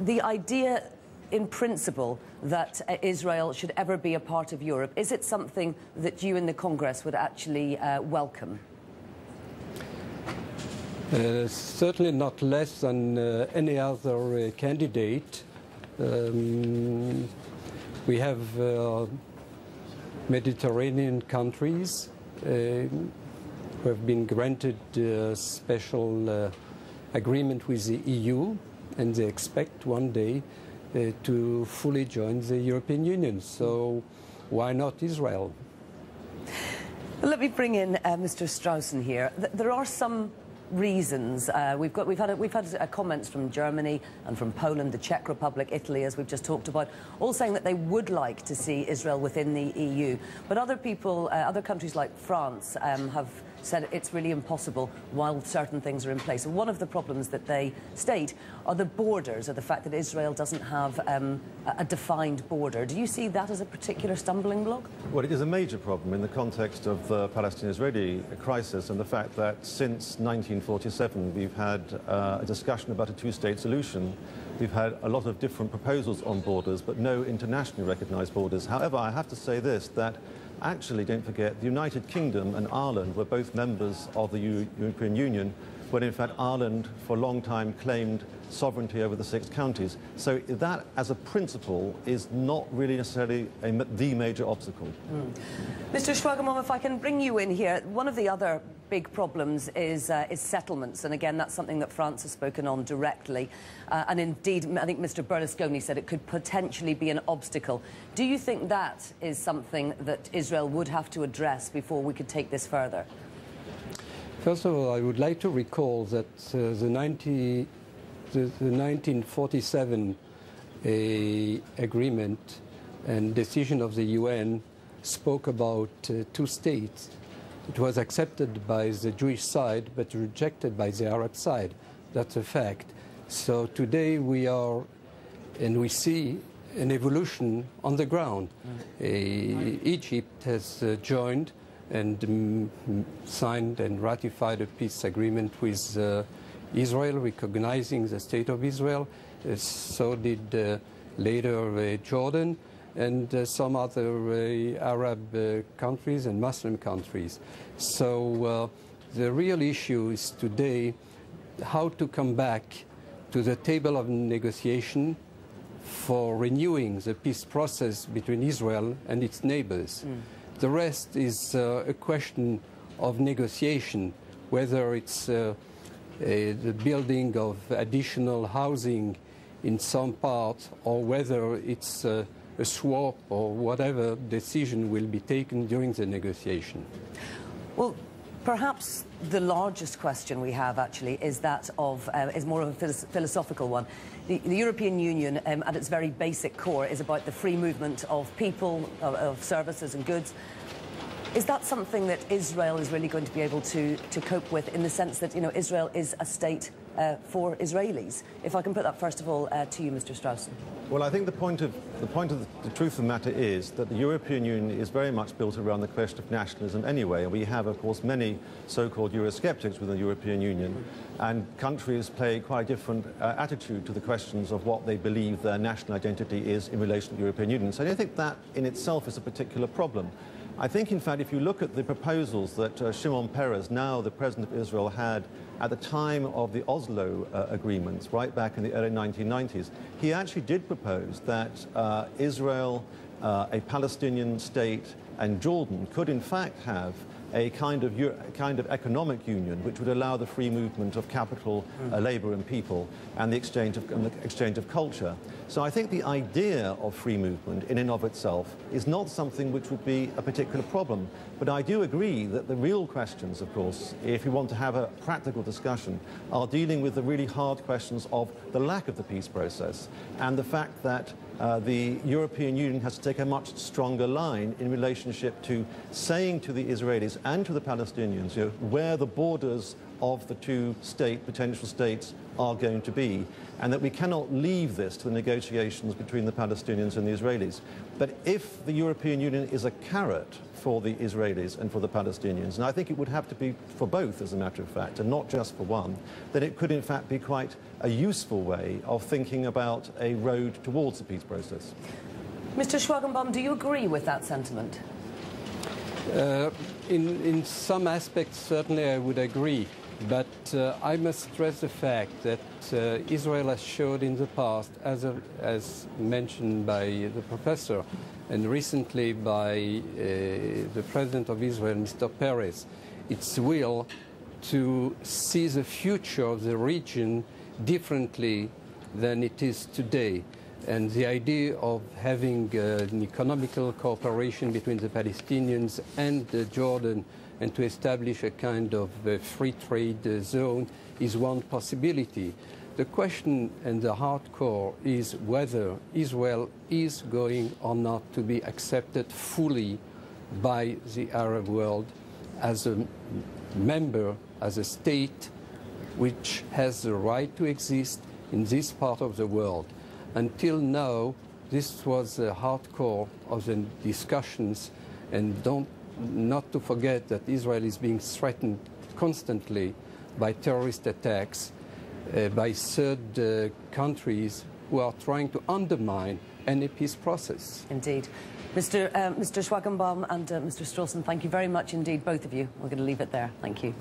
the idea in principle that Israel should ever be a part of Europe, is it something that you in the Congress would actually welcome? Certainly not less than any other candidate. We have Mediterranean countries who have been granted special agreement with the EU, and they expect one day to fully join the European Union. So why not Israel? Let me bring in Mr. Strawson here. There are some reasons. We've had comments from Germany and from Poland, the Czech Republic, Italy, as we've just talked about, all saying that they would like to see Israel within the EU. But other people, other countries like France, have said it's really impossible while certain things are in place. And one of the problems that they state are the borders, or the fact that Israel doesn't have a defined border. Do you see that as a particular stumbling block? Well, it is a major problem in the context of the Palestinian-Israeli crisis and the fact that since 1947 we've had a discussion about a two-state solution. We've had a lot of different proposals on borders, but no internationally recognized borders. However, I have to say this, that actually, don't forget, the United Kingdom and Ireland were both members of the European Union, when in fact Ireland for a long time claimed sovereignty over the 6 counties. So that, as a principle, is not really necessarily the major obstacle. Mr. Cwajgenbaum, if I can bring you in here, one of the other big problems is settlements, and again that's something that France has spoken on directly, and indeed I think Mr. Berlusconi said it could potentially be an obstacle. Do you think that is something that Israel would have to address before we could take this further? First of all, I would like to recall that the 1947 agreement and decision of the UN spoke about 2 states. It was accepted by the Jewish side, but rejected by the Arab side. That's a fact. So today we are, and we see an evolution on the ground. Egypt has joined and signed and ratified a peace agreement with Israel, recognizing the state of Israel. So did later Jordan and some other Arab countries and Muslim countries. So the real issue is today how to come back to the table of negotiation for renewing the peace process between Israel and its neighbors. The rest is a question of negotiation, whether it's the building of additional housing in some parts, or whether it's a swap, or whatever decision will be taken during the negotiation. Well, perhaps the largest question we have actually is that of is more of a philosophical one. The European Union, at its very basic core, is about the free movement of people, of services and goods. Is that something that Israel is really going to be able to cope with, in the sense that, you know, Israel is a state for Israelis? If I can put that first of all to you, Mr. Strawson. Well, I think the point of the truth of the matter is that the European Union is very much built around the question of nationalism anyway. And we have, of course, many so-called Eurosceptics within the European Union, and countries play quite a different attitude to the questions of what they believe their national identity is in relation to the European Union. So I don't think that in itself is a particular problem. I think, in fact, if you look at the proposals that Shimon Peres, now the President of Israel, had at the time of the Oslo agreements, right back in the early 1990s, he actually did propose that Israel, a Palestinian state, and Jordan could, in fact, have a kind of economic union which would allow the free movement of capital, labor and people, and the exchange of culture. So I think the idea of free movement in and of itself is not something which would be a particular problem. But I do agree that the real questions, of course, if you want to have a practical discussion, are dealing with the really hard questions of the lack of the peace process and the fact that the European Union has to take a much stronger line in relationship to saying to the Israelis and to the Palestinians, you know, where the borders of the 2 potential states are going to be, and that we cannot leave this to the negotiations between the Palestinians and the Israelis. But if the European Union is a carrot for the Israelis and for the Palestinians, and I think it would have to be for both, as a matter of fact, and not just for one, then it could in fact be quite a useful way of thinking about a road towards the peace process. Mr. Cwajgenbaum, do you agree with that sentiment? In some aspects, certainly I would agree. But I must stress the fact that Israel has showed in the past, as mentioned by the professor, and recently by the President of Israel, Mr. Peres, its will to see the future of the region differently than it is today. And the idea of having an economical cooperation between the Palestinians and Jordan and to establish a kind of free trade zone is one possibility. The question and the hardcore is whether Israel is going or not to be accepted fully by the Arab world as a member, as a state which has the right to exist in this part of the world. Until now, this was the hardcore of the discussions, and not to forget that Israel is being threatened constantly by terrorist attacks by third countries who are trying to undermine any peace process. Indeed. Mr. Cwajgenbaum and Mr. Strawson, thank you very much indeed, both of you. We're going to leave it there. Thank you.